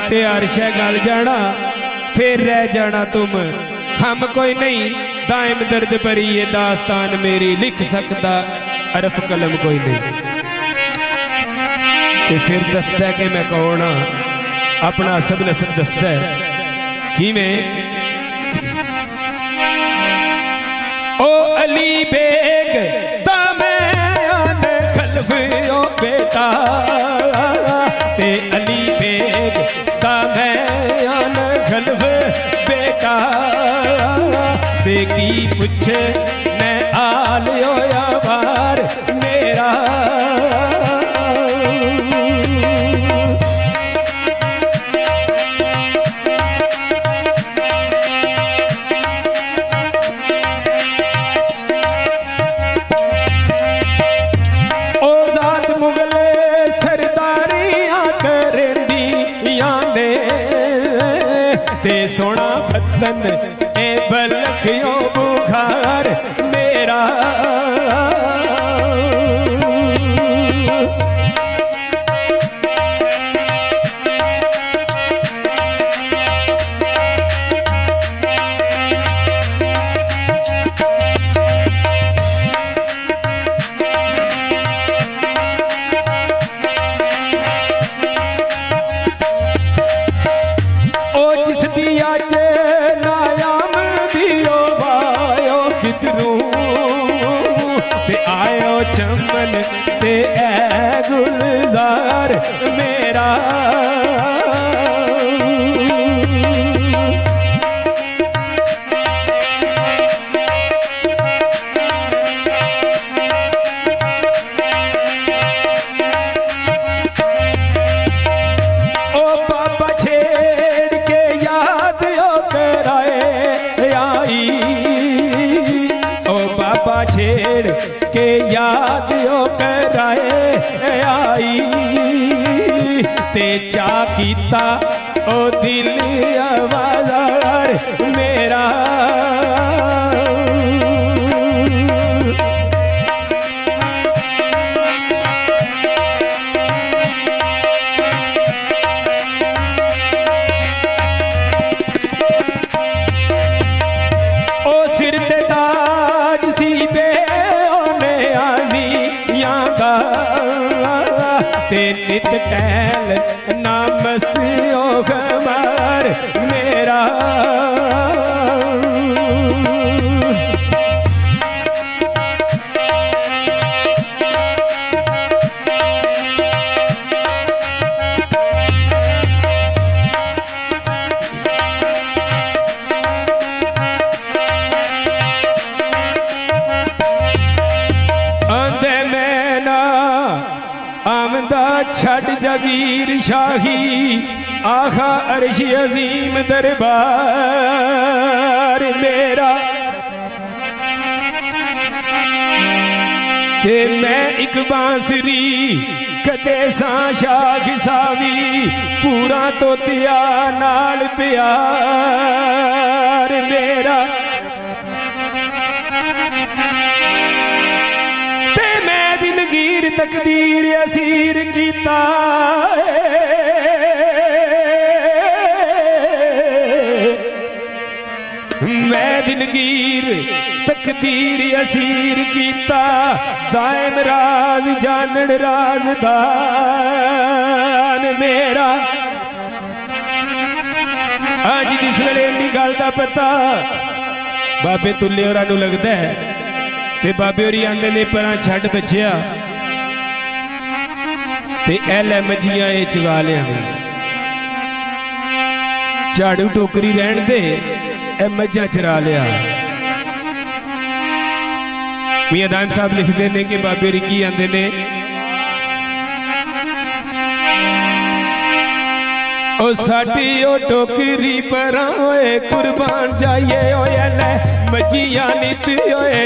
ते अर्श गल जाना फिर रह जाना तुम। हम कोई नहीं दायम दर्द भरी ये दास्तान मेरी लिख सकता अरफ कलम कोई नहीं। ते फिर दसदा कि मैं कौन हाँ, अपना सब नसब दसदा है कि मैं ओ अली बेग ता मैं खलफ ओ बेटा ते अली बेग ता मैं खलफ बेटा ते की पुछे मैं आल होया बार मेरा। ते सोना फतन ए बलखियों बुखार मेरा। आयो चमन ते ऐ गुलजार मेरा। ओ बाबा छेड़ के याद ओ कराए आई। ओ बाबा छेड़ के याद ओ कराए आई ते चा कीता ओ दिल आवाज़ार मेरा। ओ सिर ते ताज सी बे ते नित टैल नामस्त ओ खबर मेरा। आमदा छड़ जगीर शाही आखा अर्श अजीम दरबार मेरा। ते मैं एक बांसुरी कदे सा शाख सावी पूरा तोतिया नाल प्यार मेरा। दिलगीर तकदीर असीर कीता मैं दिलगीर तकदीर असीर कीता दायम राज जानन राजदान मेरा। अज जिस वेले इन्नी गल दा पता बाबे तुल्ले होरां नूं लगदा है ते बाबे होरी आंदे ने परां छड्ड बच्चिया ते ऐ लै मज्जियां ए चुगा लिया झाड़ू टोकरी रहन दे ए मज्जां चरा लिया। मियां दान साहब लिखते ने कि बाबे होरी की आंदे ने ओ साडी ओ टोकरी परां ओए कुर्बान जाइए ओए लै मज्जियां नित ओए।